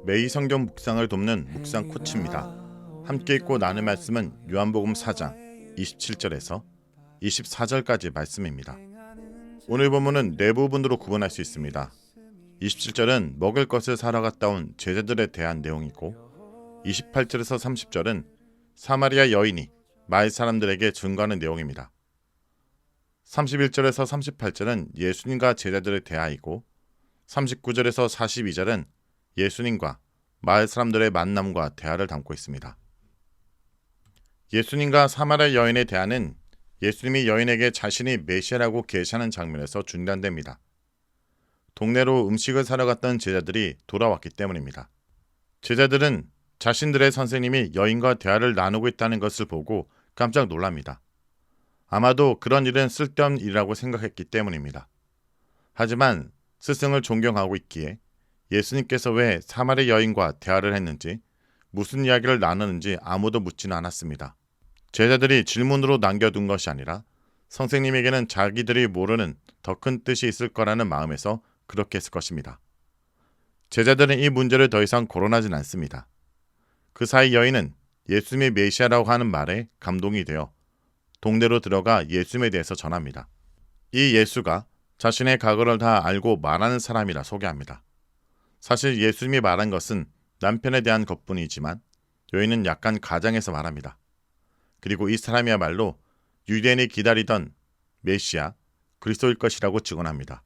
매일 성경 묵상을 돕는 묵상 코치입니다. 함께 읽고 나눌 말씀은 요한복음 4장 27절에서 24절까지 말씀입니다. 오늘 본문은 네 부분으로 구분할 수 있습니다. 27절은 먹을 것을 사러 갔다 온 제자들에 대한 내용이고 28절에서 30절은 사마리아 여인이 마을 사람들에게 증거하는 내용입니다. 31절에서 38절은 예수님과 제자들의 대화이고 39절에서 42절은 예수님과 마을 사람들의 만남과 대화를 담고 있습니다. 예수님과 사마리아 여인의 대화는 예수님이 여인에게 자신이 메시아라고 계시하는 장면에서 중단됩니다. 동네로 음식을 사러 갔던 제자들이 돌아왔기 때문입니다. 제자들은 자신들의 선생님이 여인과 대화를 나누고 있다는 것을 보고 깜짝 놀랍니다. 아마도 그런 일은 쓸데없는 일이라고 생각했기 때문입니다. 하지만 스승을 존경하고 있기에 예수님께서 왜 사마리아 여인과 대화를 했는지, 무슨 이야기를 나누는지 아무도 묻지는 않았습니다. 제자들이 질문으로 남겨둔 것이 아니라 선생님에게는 자기들이 모르는 더 큰 뜻이 있을 거라는 마음에서 그렇게 했을 것입니다. 제자들은 이 문제를 더 이상 거론하진 않습니다. 그 사이 여인은 예수님이 메시아라고 하는 말에 감동이 되어 동네로 들어가 예수님에 대해서 전합니다. 이 예수가 자신의 과거를 다 알고 말하는 사람이라 소개합니다. 사실 예수님이 말한 것은 남편에 대한 것뿐이지만 여인은 약간 가장해서 말합니다. 그리고 이 사람이야말로 유대인이 기다리던 메시아, 그리스도일 것이라고 증언합니다.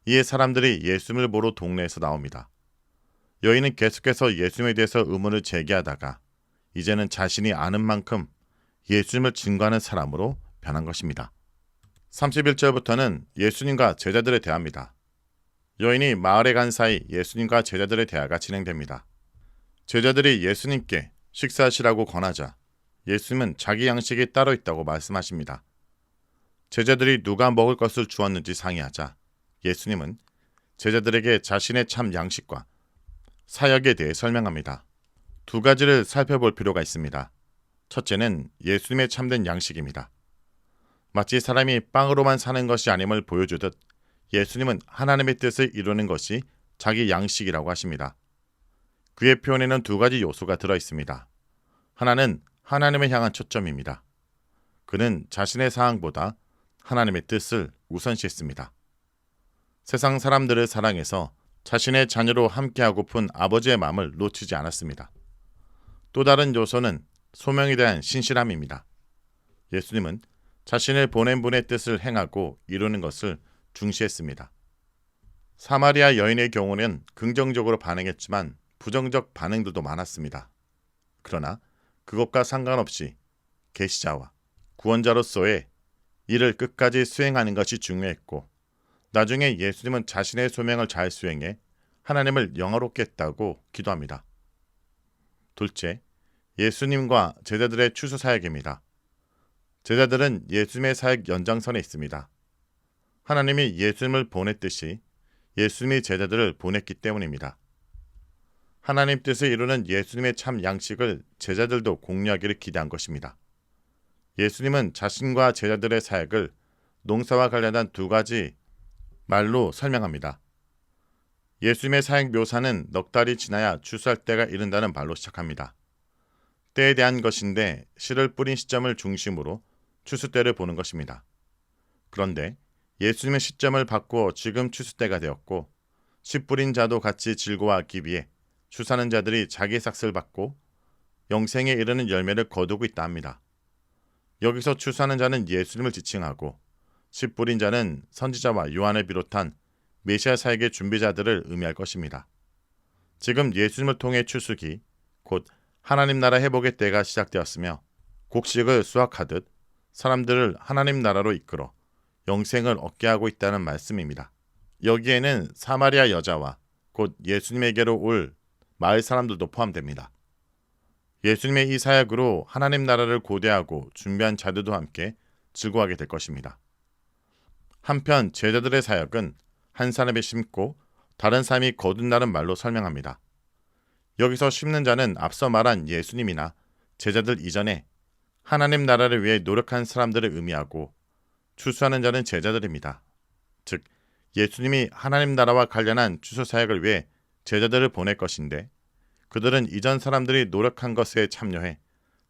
이에 사람들이 예수님을 보러 동네에서 나옵니다. 여인은 계속해서 예수님에 대해서 의문을 제기하다가 이제는 자신이 아는 만큼 예수님을 증거하는 사람으로 변한 것입니다. 31절부터는 예수님과 제자들의 대화입니다. 여인이 마을에 간 사이 예수님과 제자들의 대화가 진행됩니다. 제자들이 예수님께 식사하시라고 권하자 예수님은 자기 양식이 따로 있다고 말씀하십니다. 제자들이 누가 먹을 것을 주었는지 상의하자 예수님은 제자들에게 자신의 참 양식과 사역에 대해 설명합니다. 두 가지를 살펴볼 필요가 있습니다. 첫째는 예수님의 참된 양식입니다. 마치 사람이 빵으로만 사는 것이 아님을 보여주듯 예수님은 하나님의 뜻을 이루는 것이 자기 양식이라고 하십니다. 그의 표현에는 두 가지 요소가 들어 있습니다. 하나는 하나님을 향한 초점입니다. 그는 자신의 사항보다 하나님의 뜻을 우선시했습니다. 세상 사람들을 사랑해서 자신의 자녀로 함께하고픈 아버지의 마음을 놓치지 않았습니다. 또 다른 요소는 소명에 대한 신실함입니다. 예수님은 자신을 보낸 분의 뜻을 행하고 이루는 것을 중시했습니다. 사마리아 여인의 경우는 긍정적으로 반응했지만 부정적 반응들도 많았습니다. 그러나 그것과 상관없이 계시자와 구원자로서의 일을 끝까지 수행하는 것이 중요했고 나중에 예수님은 자신의 소명을 잘 수행해 하나님을 영화롭게 했다고 기도합니다. 둘째, 예수님과 제자들의 추수 사역입니다. 제자들은 예수님의 사역 연장선에 있습니다. 하나님이 예수님을 보냈듯이 예수님이 제자들을 보냈기 때문입니다. 하나님 뜻을 이루는 예수님의 참 양식을 제자들도 공유하기를 기대한 것입니다. 예수님은 자신과 제자들의 사역을 농사와 관련한 두 가지 말로 설명합니다. 예수님의 사역 묘사는 넉 달이 지나야 추수할 때가 이른다는 말로 시작합니다. 때에 대한 것인데 씨를 뿌린 시점을 중심으로 추수 때를 보는 것입니다. 그런데 예수님의 시점을 바꾸어 지금 추수 때가 되었고 씨 뿌린 자도 같이 즐거워하기 위해 추수하는 자들이 자기 삭슬 받고 영생에 이르는 열매를 거두고 있다 합니다. 여기서 추수하는 자는 예수님을 지칭하고 씨 뿌린 자는 선지자와 요한을 비롯한 메시아 사역의 준비자들을 의미할 것입니다. 지금 예수님을 통해 추수기, 곧 하나님 나라 회복의 때가 시작되었으며 곡식을 수확하듯 사람들을 하나님 나라로 이끌어 영생을 얻게 하고 있다는 말씀입니다. 여기에는 사마리아 여자와 곧 예수님에게로 올 마을 사람들도 포함됩니다. 예수님의 이 사역으로 하나님 나라를 고대하고 준비한 자들도 함께 즐거워하게 될 것입니다. 한편 제자들의 사역은 한 사람이 심고 다른 사람이 거둔다는 말로 설명합니다. 여기서 심는 자는 앞서 말한 예수님이나 제자들 이전에 하나님 나라를 위해 노력한 사람들을 의미하고 추수하는 자는 제자들입니다. 즉 예수님이 하나님 나라와 관련한 추수 사역을 위해 제자들을 보낼 것인데 그들은 이전 사람들이 노력한 것에 참여해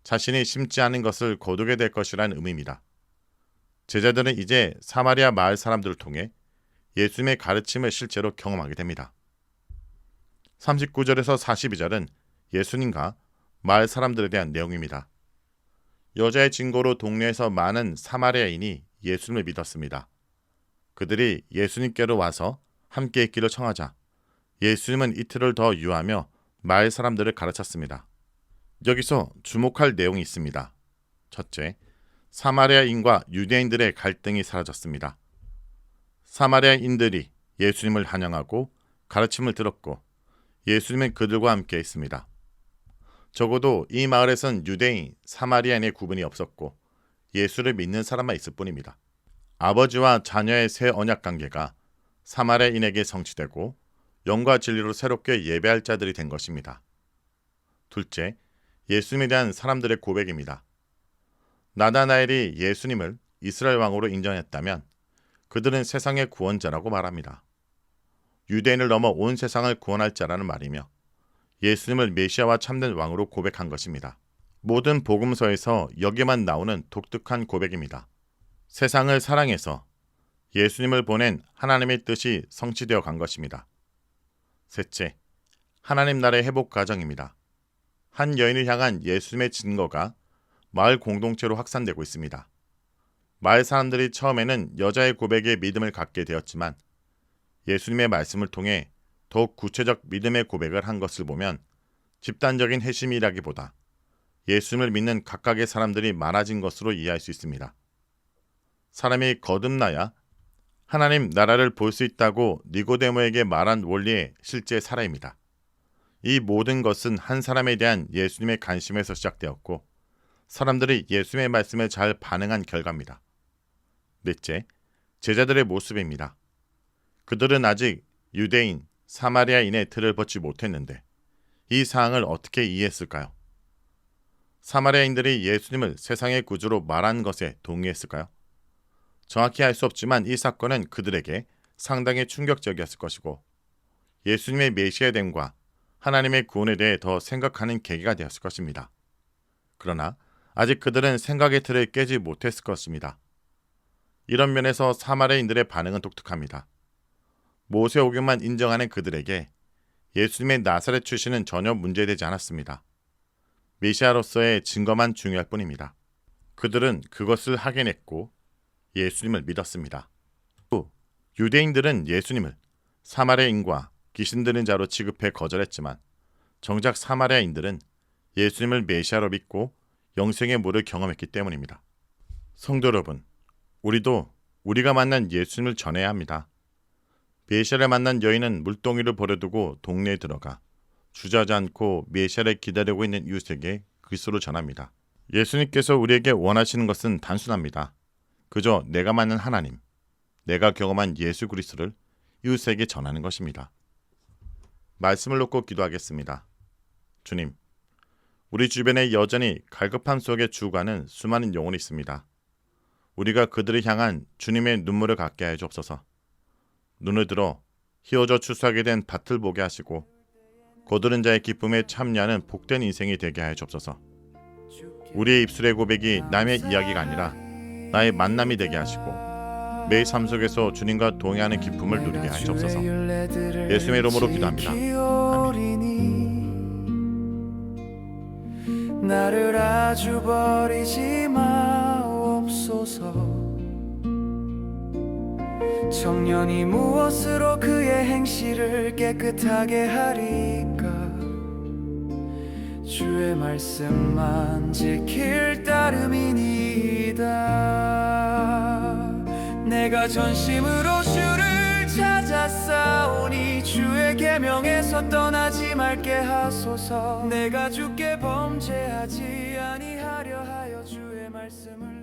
자신이 심지 않은 것을 거두게 될 것이라는 의미입니다. 제자들은 이제 사마리아 마을 사람들을 통해 예수님의 가르침을 실제로 경험하게 됩니다. 39절에서 42절은 예수님과 마을 사람들에 대한 내용입니다. 여자의 증거로 동네에서 많은 사마리아인이 예수님을 믿었습니다. 그들이 예수님께로 와서 함께 있기를 청하자 예수님은 이틀을 더 유하며 마을 사람들을 가르쳤습니다. 여기서 주목할 내용이 있습니다. 첫째, 사마리아인과 유대인들의 갈등이 사라졌습니다. 사마리아인들이 예수님을 환영하고 가르침을 들었고 예수님은 그들과 함께 있습니다. 적어도 이 마을에선 유대인, 사마리아인의 구분이 없었고 예수를 믿는 사람만 있을 뿐입니다. 아버지와 자녀의 새 언약 관계가 사마리아인에게 성취되고 영과 진리로 새롭게 예배할 자들이 된 것입니다. 둘째, 예수님에 대한 사람들의 고백입니다. 나다나엘이 예수님을 이스라엘 왕으로 인정했다면 그들은 세상의 구원자라고 말합니다. 유대인을 넘어 온 세상을 구원할 자라는 말이며 예수님을 메시아와 참된 왕으로 고백한 것입니다. 모든 복음서에서 여기만 나오는 독특한 고백입니다. 세상을 사랑해서 예수님을 보낸 하나님의 뜻이 성취되어 간 것입니다. 셋째, 하나님 나라의 회복 과정입니다. 한 여인을 향한 예수님의 증거가 마을 공동체로 확산되고 있습니다. 마을 사람들이 처음에는 여자의 고백에 믿음을 갖게 되었지만 예수님의 말씀을 통해 더욱 구체적 믿음의 고백을 한 것을 보면 집단적인 회심이라기보다 예수님을 믿는 각각의 사람들이 많아진 것으로 이해할 수 있습니다. 사람이 거듭나야 하나님 나라를 볼 수 있다고 니고데모에게 말한 원리의 실제 사례입니다. 이 모든 것은 한 사람에 대한 예수님의 관심에서 시작되었고 사람들이 예수님의 말씀에 잘 반응한 결과입니다. 넷째, 제자들의 모습입니다. 그들은 아직 유대인, 사마리아인의 틀을 벗지 못했는데 이 사항을 어떻게 이해했을까요? 사마리아인들이 예수님을 세상의 구주로 말한 것에 동의했을까요? 정확히 알 수 없지만 이 사건은 그들에게 상당히 충격적이었을 것이고 예수님의 메시아됨과 하나님의 구원에 대해 더 생각하는 계기가 되었을 것입니다. 그러나 아직 그들은 생각의 틀을 깨지 못했을 것입니다. 이런 면에서 사마리아인들의 반응은 독특합니다. 모세오경만 인정하는 그들에게 예수님의 나사렛 출신은 전혀 문제되지 않았습니다. 메시아로서의 증거만 중요할 뿐입니다. 그들은 그것을 확인했고 예수님을 믿었습니다. 또 유대인들은 예수님을 사마리아인과 귀신 들린 자로 취급해 거절했지만 정작 사마리아인들은 예수님을 메시아로 믿고 영생의 물을 경험했기 때문입니다. 성도 여러분, 우리도 우리가 만난 예수님을 전해야 합니다. 메시아를 만난 여인은 물동이를 버려두고 동네에 들어가 주저하지 않고 메시아를 기다리고 있는 이웃에게 그리스도를 전합니다. 예수님께서 우리에게 원하시는 것은 단순합니다. 그저 내가 만난 하나님, 내가 경험한 예수 그리스도를 이웃에게 전하는 것입니다. 말씀을 놓고 기도하겠습니다. 주님, 우리 주변에 여전히 갈급함 속에 죽어가는 수많은 영혼이 있습니다. 우리가 그들을 향한 주님의 눈물을 갖게 하여 주옵소서. 눈을 들어 휘어져 추수하게 된 밭을 보게 하시고 거두는 자의 기쁨에 참여하는 복된 인생이 되게 하여 주옵소서. 우리의 입술의 고백이 남의 이야기가 아니라 나의 만남이 되게 하시고 매일 삶 속에서 주님과 동행하는 기쁨을 누리게 하여 주옵소서. 예수님의 이름으로 기도합니다. 아멘. 나를 아주 버리지 마옵소서. 청년이 무엇으로 그의 행실을 깨끗하게 하리까? 주의 말씀만 지킬 따름이니이다. 내가 전심으로 주를 찾았사오니 주의 계명에서 떠나지 말게 하소서. 내가 주께 범죄하지 아니하려 하여 주의 말씀을